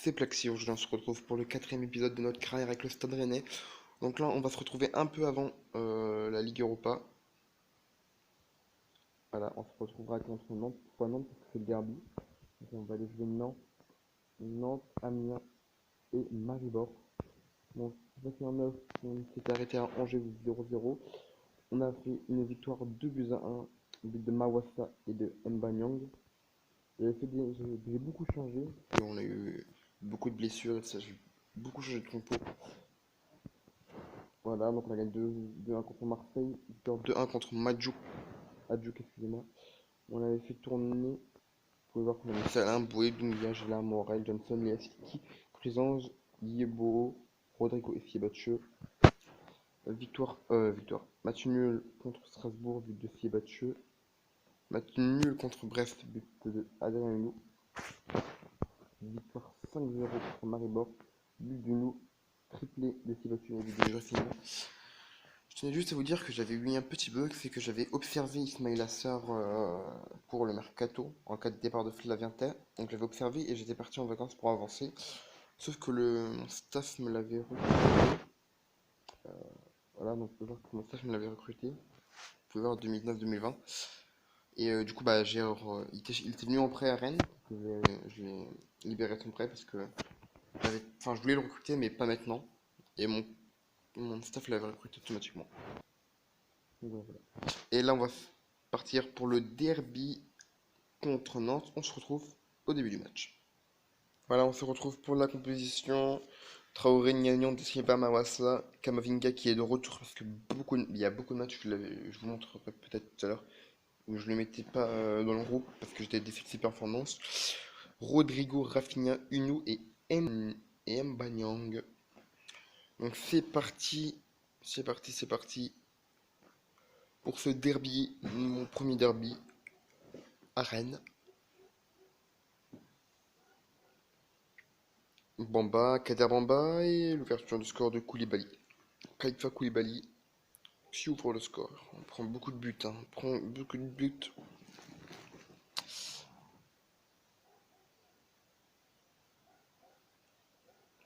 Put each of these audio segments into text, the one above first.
c'est Plaxi. Aujourd'hui, on se retrouve pour le quatrième épisode de notre carrière avec le Stade Rennais. Donc là, on va se retrouver un peu avant la Ligue Europa. Voilà, on se retrouvera contre Nantes. Pourquoi Nantes? Parce que c'est le derby. Donc on va aller jouer Nantes, Amiens et Maribor. Donc, en 9, on s'est arrêté à Angers 0-0. On a fait une victoire 2 buts à 1, but de Mawassa et de Mbanyang. J'ai beaucoup changé, parce qu'on a eu beaucoup de blessures et ça, j'ai beaucoup changé de compo. Voilà, donc on a gagné 2-1 contre Marseille, victoire 2-1 contre Adjouk, excusez-moi. On avait fait tourner, vous pouvez voir qu'on avait Salah, Boué, Doumbia, Gela, Morel, Johnson, Liaski, Crisange, Yebo, Rodrigo et Siebatcheux. Victoire. Match nul contre Strasbourg, but de Siebatcheux. Match nul contre Brest, but de Adrien Hunou. Victoire 5-0 contre Maribor, but du Nou, triplé de Siebatcheux et but de Josselin. Je tenais juste à vous dire que j'avais eu un petit bug, c'est que j'avais observé Ismail Assar pour le mercato en cas de départ de Flavien Tay. Donc j'avais observé et j'étais parti en vacances pour avancer. Sauf que mon staff me l'avait recruté. Voilà, donc vous pouvez voir que mon staff me l'avait recruté. Vous pouvez voir 2019-2020. Et du coup, bah, il était venu en prêt à Rennes. Je l'ai libéré de son prêt parce que je voulais le recruter, mais pas maintenant. Et mon staff l'avait recruté automatiquement. Donc, voilà. Et là, on va partir pour le derby contre Nantes. On se retrouve au début du match. Voilà, on se retrouve pour la composition. Traoré, Gnagnon, Dessieba, Mawassa, Kamavinga qui est de retour parce que il y a beaucoup de matchs, je vous montrerai peut-être tout à l'heure, où je ne le mettais pas dans le groupe parce que j'étais déficit de performance. Rodrigo, Rafinha, Unou et Mbanyang. Donc c'est parti pour ce derby, mon premier derby à Rennes. Bamba, Kader Bamba et l'ouverture du score de Koulibaly. Khalifa Koulibaly qui ouvre le score. On prend beaucoup de buts, hein. On prend beaucoup de buts.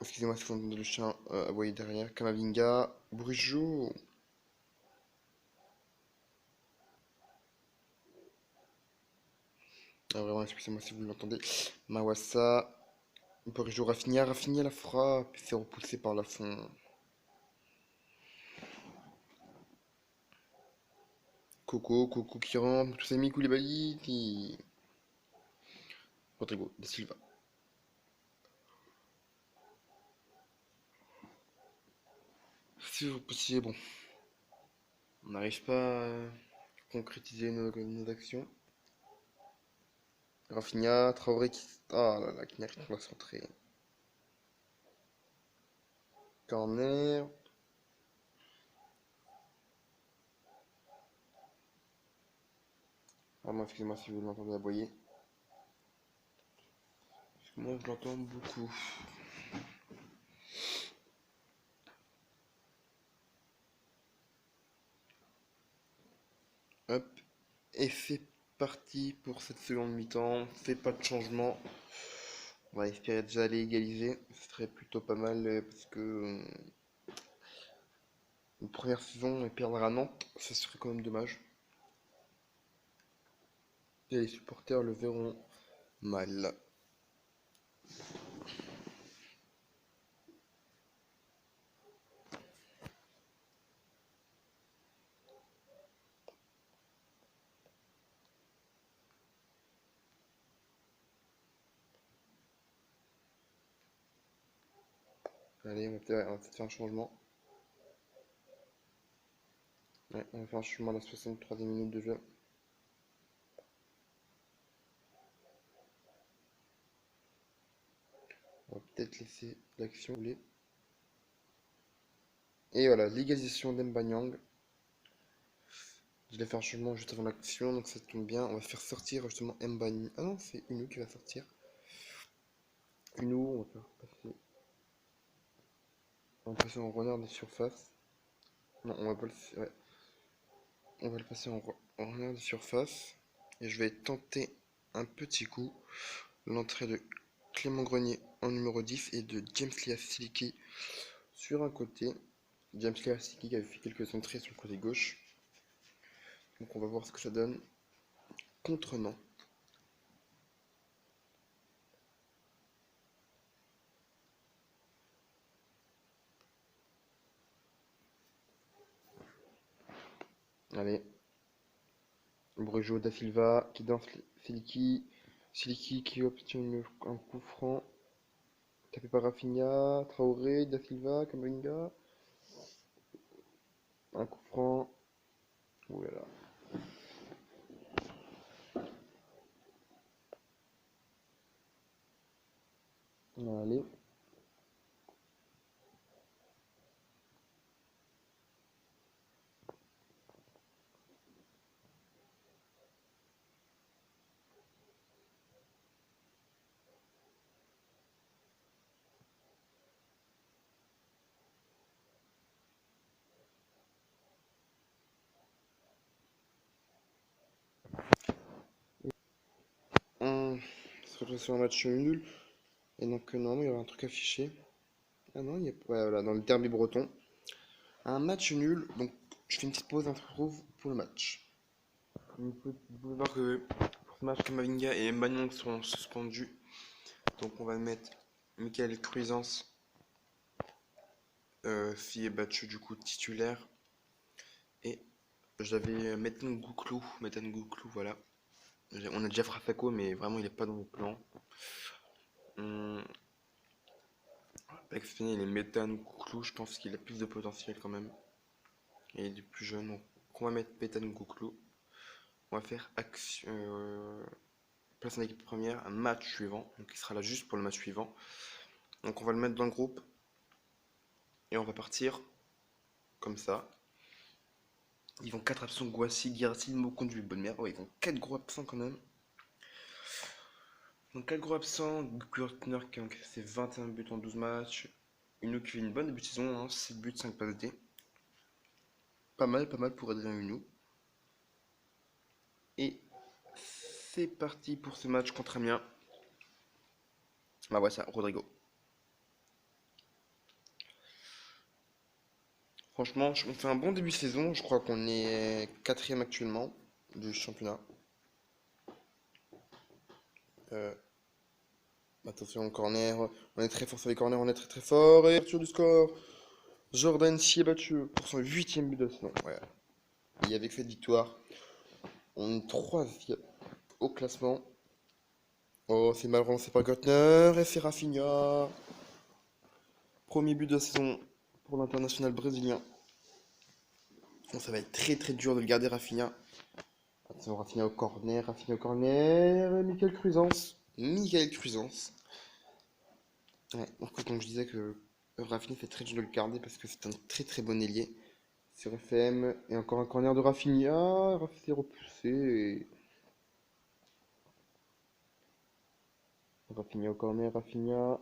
Excusez-moi si vous entendez le chien aboyer derrière. Kamavinga, Brujo. Ah, vraiment, excusez-moi si vous l'entendez. Mawassa, Brujo, Rafinha la frappe, il s'est repoussé par la fond. Coco qui rentre, tous amis Koulibaly qui... Rodrigo, De Silva. Si possible, bon. On n'arrive pas à concrétiser nos actions. Rafinha, Traoré qui... Ah là là, qui n'arrive pas à se rentrer. Corner. Vraiment, excusez-moi si vous l'entendez aboyer. Parce que moi, je l'entends beaucoup. Hop. Et c'est parti pour cette seconde mi-temps. On fait pas de changement. On va espérer déjà aller égaliser. Ce serait plutôt pas mal parce que une première saison et perdre à Nantes, ça serait quand même dommage. Et les supporters le verront mal. Allez, on va peut-être faire un changement. Ouais, on va faire un changement à la 63e minute de jeu. On va peut-être laisser l'action rouler. Et voilà, l'égalisation d'Mbanyang. Je l'ai fait un changement juste avant l'action, donc ça tombe bien. On va faire sortir justement Mbanyang. Ah non, c'est Unou qui va sortir. Unou, on va faire passer. On va passer en renard de surface. Non, on va pas le... Ouais. On va le passer en renard de surface. Et je vais tenter un petit coup. L'entrée de Clément Grenier en numéro 10 et de James Lias-Siliki sur un côté. James Lias-Siliki qui avait fait quelques entrées sur le côté gauche. Donc on va voir ce que ça donne contre Nantes. Allez. Brujo da Silva qui danse Siliki. Siliki qui obtient un coup franc. Tapé par Rafinha, Traoré, da Silva, Kamavinga. Un coup franc. Ouh là là. Allez. On se retrouve sur un match nul. Et donc non, il y aura un truc affiché. Ah non, il y a... Ouais, voilà, dans le derby breton. Un match nul. Donc je fais une petite pause, on se retrouve pour le match. Vous pouvez voir que pour ce match, Kamavinga et Mbanyang sont suspendus. Donc on va mettre Michael Cuisance, s'il est battu du coup titulaire. Et j'avais Metan Gouklou, voilà. On a déjà Rafako, mais vraiment il est pas dans le plan. Avec il est Metan Gouklou, je pense qu'il a plus de potentiel quand même. Et il est plus jeune, donc on va mettre Metan Gouklou. On va faire action, place en équipe première, un match suivant. Donc il sera là juste pour le match suivant. Donc on va le mettre dans le groupe. Et on va partir comme ça. Ils vont 4 absents, Guassi, Guirassi, Mokon du bonne mère. Ouais, ils vont 4 gros absents quand même. Donc 4 gros absents, Gürtner qui a encaissé 21 buts en 12 matchs. Unou qui fait une bonne début de saison, hein, 6 buts, 5 passes D. Pas mal pour Adrien Unou. Et c'est parti pour ce match contre Amiens. Bah ouais ça, Rodrigo. Franchement, on fait un bon début de saison. Je crois qu'on est 4ème actuellement du championnat. Euh, Attention au corner. On est très fort sur les corners, on est très fort. Et ouverture du score. Jordan s'y est battu pour son 8ème but de saison. Ouais. Et avec cette victoire, on est 3ème au classement. Oh, c'est mal relancé par Götner et c'est Rafinha. Premier but de la saison pour l'international brésilien. Bon, ça va être très dur de le garder Rafinha. Attention, Rafinha au corner. Michael Cuisance. Ouais, donc comme je disais que Rafinha fait très dur de le garder parce que c'est un très bon ailier. Sur FM, et encore un corner de Rafinha. Rafinha repoussé. Rafinha au corner, Rafinha.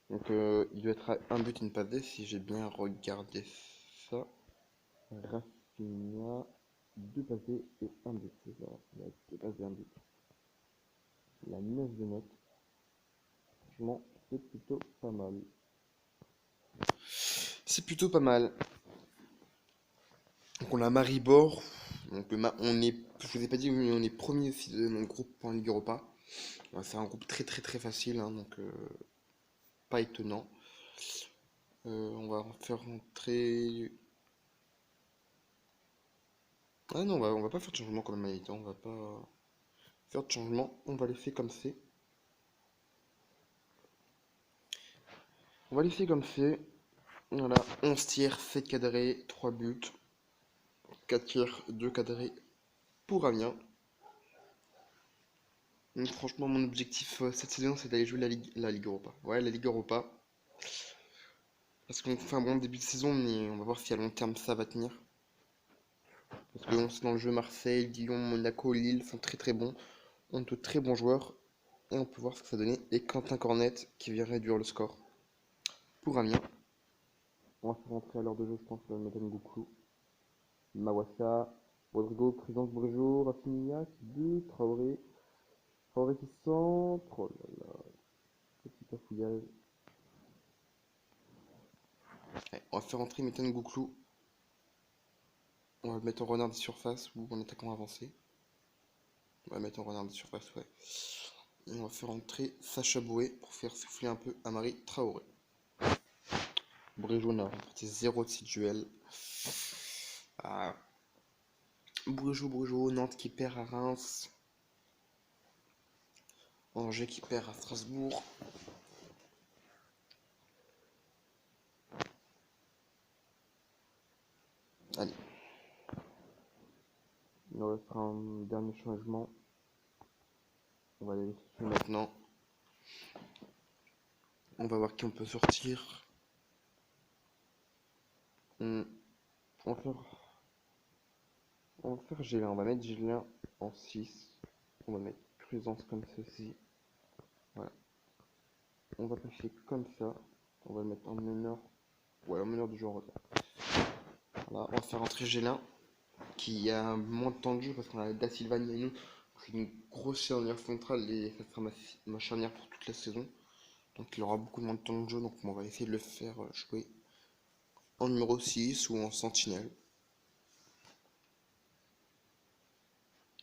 Donc il doit être à un but, une passe D si j'ai bien regardé ça. Rafinha, deux passes D et un but. C'est ça, Rafinha, deux passes D, un but. La 9 de note. Franchement, c'est plutôt pas mal. C'est plutôt pas mal. Donc on a Maribor. Donc on est, je vous ai pas dit, mais on est premier aussi de notre groupe en Ligue Europa. C'est un groupe très facile, hein, donc pas étonnant. On va faire rentrer. Ah non, on va pas faire de changement comme Maïtan, on va pas faire de changement, on va laisser comme c'est. On va laisser comme c'est. Voilà, 11 tirs, 7 cadrés, 3 buts, 4 tirs, 2 cadrés pour Amiens. Donc, franchement, mon objectif cette saison, c'est d'aller jouer la Ligue Europa. Ouais, la Ligue Europa. Parce qu'on fait un bon début de saison, mais on va voir si à long terme ça va tenir. Parce que on sait dans le jeu Marseille, Lyon, Monaco, Lille sont très bons. On a de très bons joueurs. Et on peut voir ce que ça donnait. Et Quentin Cornet qui vient réduire le score pour Amiens. On va faire rentrer à l'heure de jeu, je pense, Madame Gouklou. Mawassa. Rodrigo, Crisance, Brejo, Rafinha, qui but, Traoré. Traoré qui centre. Oh là là, petit cafouillage. Allez, on va faire entrer Metan Gouklou. On va le mettre en renard de surface ou en attaquant avancé. On va le mettre en renard de surface, ouais. Et on va faire entrer Sacha Boué pour faire souffler un peu Amari Traoré. Brejo n'a remporté 0 de ses duels. Ah. Brejo, Nantes qui perd à Reims. Angers qui perd à Strasbourg. Allez. Il nous restera un dernier changement. On va aller chercher maintenant. On va voir qui on peut sortir. On va faire Gélin. On va mettre Gélin en 6. On va mettre Cruisance comme ceci. Voilà. On va passer comme ça. On va le mettre en meneur. Ouais, en meneur du jeu en retard. Voilà, on va faire entrer Gélin qui a moins de temps de jeu parce qu'on a Da Silva Niano. C'est une grosse charnière centrale et ça sera ma charnière pour toute la saison. Donc il aura beaucoup moins de temps de jeu. Donc on va essayer de le faire jouer en numéro 6 ou en sentinelle.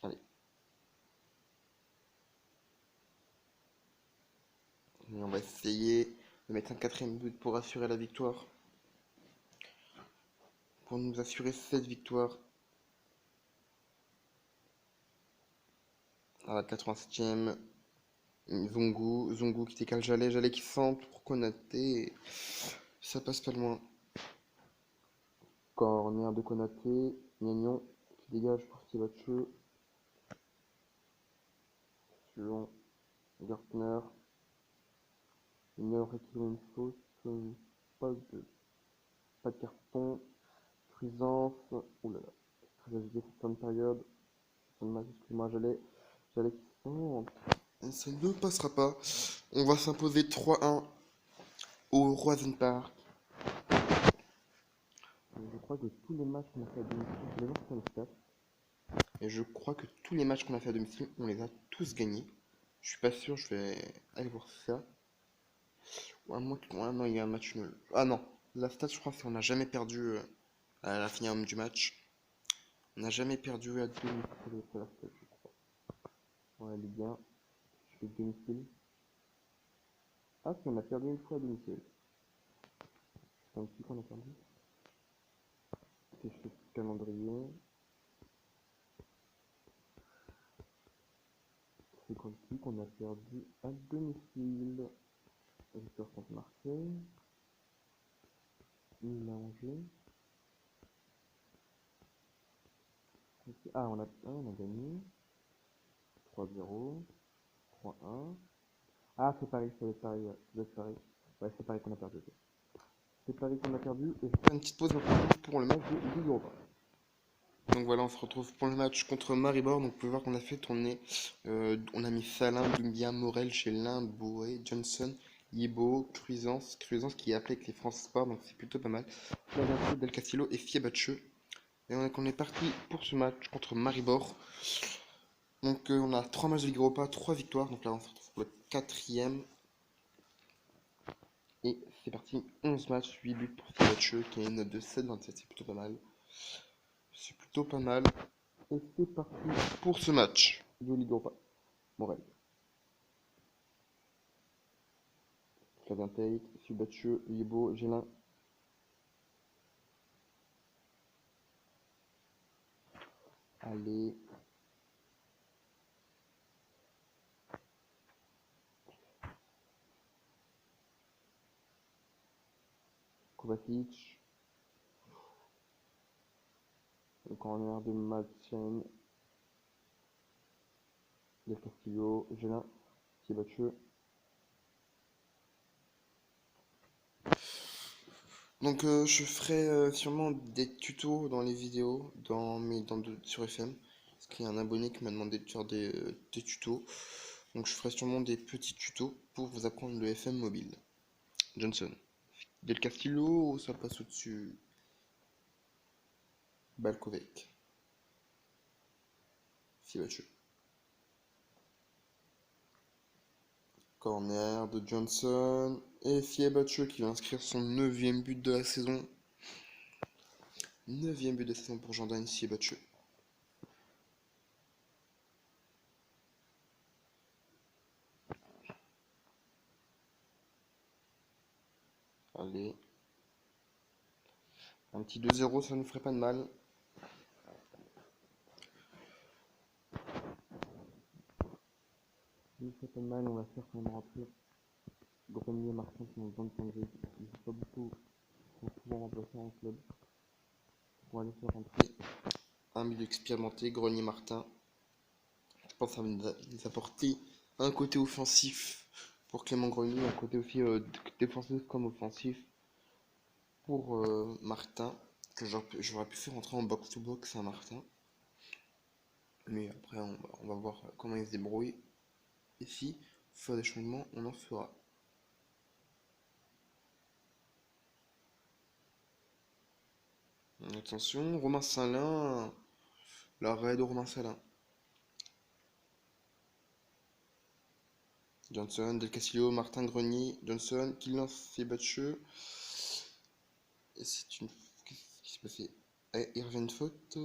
Allez. Et on va essayer de mettre un quatrième but pour assurer la victoire. Pour nous assurer cette victoire. À la 87e. Zongo qui décale Jallet qui centre pour Konaté. Ça passe pas loin. Corner de Konaté. Gnagnon qui dégage pour Sébastien. Suivant Gartner. Il aurait qu'il une faute. Pas de carton. Cuisance. Oulala. Très agité cette fin de période. Excuse-moi, Jallet qui centre. Ça ne passera pas. On va s'imposer 3-1 au Roisenpark. Je crois que tous les matchs qu'on a fait à domicile, je vais voir sur les stats. Et je crois que tous les matchs qu'on a fait à domicile, on les a tous gagnés. Je suis pas sûr, je vais aller voir ça. Ouais, non, il y a un match nul. Ah non, la stat, je crois, c'est qu'on n'a jamais perdu à la finale du match. On n'a jamais perdu à domicile, c'est la stat, je crois. Ouais, Ligue 1, je fais domicile. Ah, si, on a perdu une fois à domicile. C'est un petit qu'on a perdu. C'est ce calendrier. C'est comme si qu'on a perdu à domicile. Victoire contre Marseille. Angers. Ah, on a gagné. 3-0. 3-1. Ah, c'est Paris, ça doit être Paris. Ouais, ça doit être Paris. Ouais, c'est Paris qu'on a perdu. C'est Paris qu'on a perdu. Et je vais faire une petite pause pour le match de Ligue Europa. Donc voilà, on se retrouve pour le match contre Maribor. Donc vous pouvez voir qu'on a fait tourner. On a mis Salin, Doumbia, Morel, Chelin, Boé, Johnson, Yebo, Cuisance qui est appelé avec les France Sport, donc c'est plutôt pas mal. Flavio, Del Castillo et Fiebatcheux. Et on est parti pour ce match contre Maribor. Donc on a 3 matchs de Ligue Europa, 3 victoires. Donc là on se retrouve pour le 4ème. Et c'est parti, 11 matchs, 8 buts pour Fiebatcheux qui a une note de 7,27, c'est plutôt pas mal. C'est plutôt pas mal. Et c'est parti pour ce match de Ligue Europa. Morel. Flavien Tate, Subatcheux, Yebo, Gélin. Allez. Kovacic. Le corner de Madsen. Del Castillo, Gélin, Subatcheux. Donc je ferai sûrement des tutos dans les vidéos sur FM. Parce qu'il y a un abonné qui m'a demandé de faire des tutos. Donc je ferai sûrement des petits tutos pour vous apprendre le FM mobile. Johnson. Del Castillo, ça passe au-dessus. Balkovec. Siebatcheu. Corner de Johnson. Et Siebatcheu qui va inscrire son 9e but de la saison. 9e but de la saison pour Jordan Siebatcheu. Allez. Un petit 2-0, ça ne ferait pas de mal. Ça ne ferait pas de mal, on va faire quand même remplir Grenier, Martin qui ont besoin de conneries. Ils sont pas beaucoup souvent remplacés en club. On va aller faire rentrer un milieu expérimenté, Grenier, Martin. Je pense que ça va nous apporter un côté offensif pour Clément Grenier, un côté aussi défensif comme offensif pour Martin, que j'aurais pu faire rentrer en box-to-box à Martin. Mais après, on va voir comment il se débrouille. Et si faire des changements, on en fera. Attention, Romain Salin, l'arrêt de Romain Salin. Johnson, Del Castillo, Martin Grenier, Johnson qui lance Siebatcheu. Et c'est une. Qu'est-ce qui s'est passé? Il revient une faute.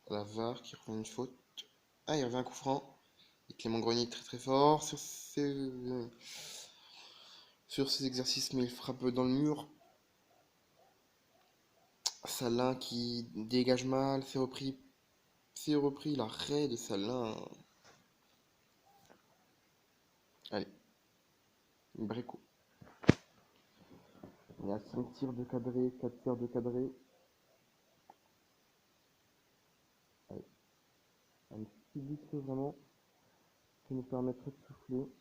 La VAR qui revient une faute. Ah, il revient un coup franc. Et Clément Grenier très très fort sur ses exercices, mais il frappe dans le mur. Salin qui dégage mal, c'est repris. C'est repris l'arrêt de Salin. Allez, Brico. Il y a 5 tirs de cadré, 4 tirs de cadré. Allez, un petit but vraiment qui nous permettrait de souffler.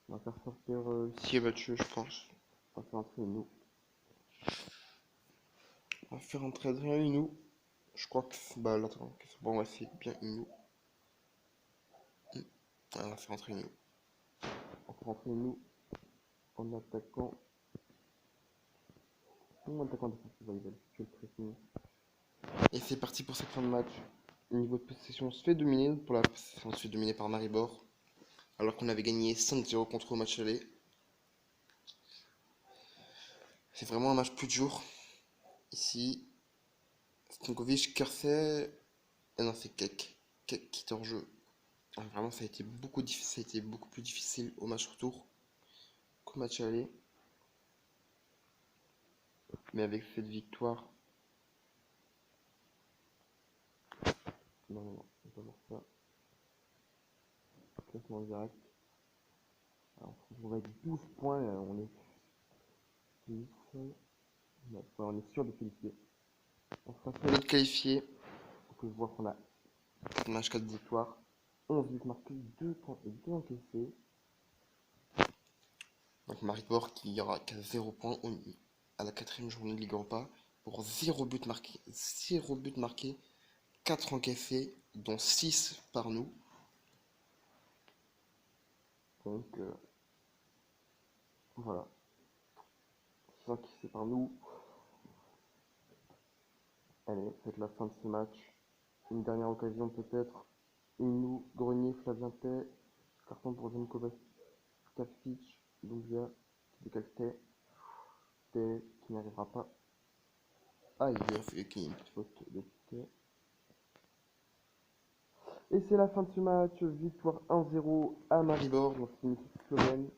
On va faire sortir Siebatcheu, je pense. On va faire entrer nous. On va faire entrer Adrien Hunou. Je crois que c'est. Bah là, attends, bon, ouais, c'est bien Hunou. On va faire entrer Hunou. On va faire entrer Hunou en attaquant. En attaquant défensif, je le pressing. Et c'est parti pour cette fin de match. Au niveau de possession, on se fait dominer on se fait dominer par Maribor. Alors qu'on avait gagné 5-0 contre au match aller. C'est vraiment un match plus dur. Ici, Stankovic, Kersey. Ah non, c'est Keck. Keck qui est hors jeu. Vraiment, ça a été beaucoup plus difficile au match retour qu'au match aller. Mais avec cette victoire. Non, on va voir ça. Classement direct. Alors, on se retrouve avec 12 points. On est. On est sûr de qualifier. On sera sûr d'être qualifié. On peut voir qu'on a un match 4 victoires. 11 buts marqués, 2 points et 2 encaissés. Donc Maribor qui aura qu'à 0 points à la 4ème journée de Ligue Europa pour 0 but marqué. 0 but marqué, 4 encaissés, dont 6 par nous. Donc voilà. 6 encaissés par nous. Allez, c'est la fin de ce match. Une dernière occasion peut-être. Hunou, Grenier, Flavien Tay. Carton pour Zemko Kafic, Doumbia, qui décale Tay, qui n'y arrivera pas. Ah, il a fait une petite faute de Tay. Et c'est la fin de ce match. Victoire 1-0 à Maribor. Donc c'est une équipe slovène.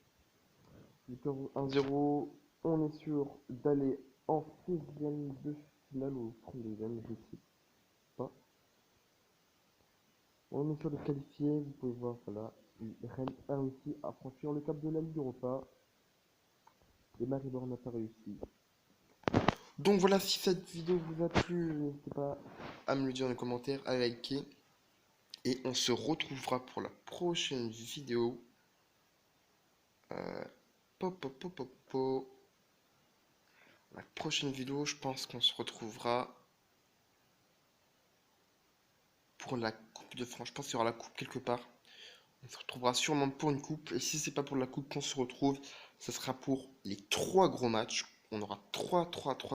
Victoire 1-0. On est sûr d'aller en 16e de finale ou 32e, je ne sais pas. On est sûr de qualifier. Vous pouvez voir, voilà. Rennes a réussi à franchir le cap de la Ligue Europa. Et Maribor n'a pas réussi. Donc voilà, si cette vidéo vous a plu, n'hésitez pas à me le dire dans les commentaires, à liker. Et on se retrouvera pour la prochaine vidéo. La prochaine vidéo, je pense qu'on se retrouvera pour la Coupe de France. Je pense qu'il y aura la coupe quelque part. On se retrouvera sûrement pour une coupe. Et si c'est pas pour la coupe qu'on se retrouve, ce sera pour les 3 gros matchs. On aura 3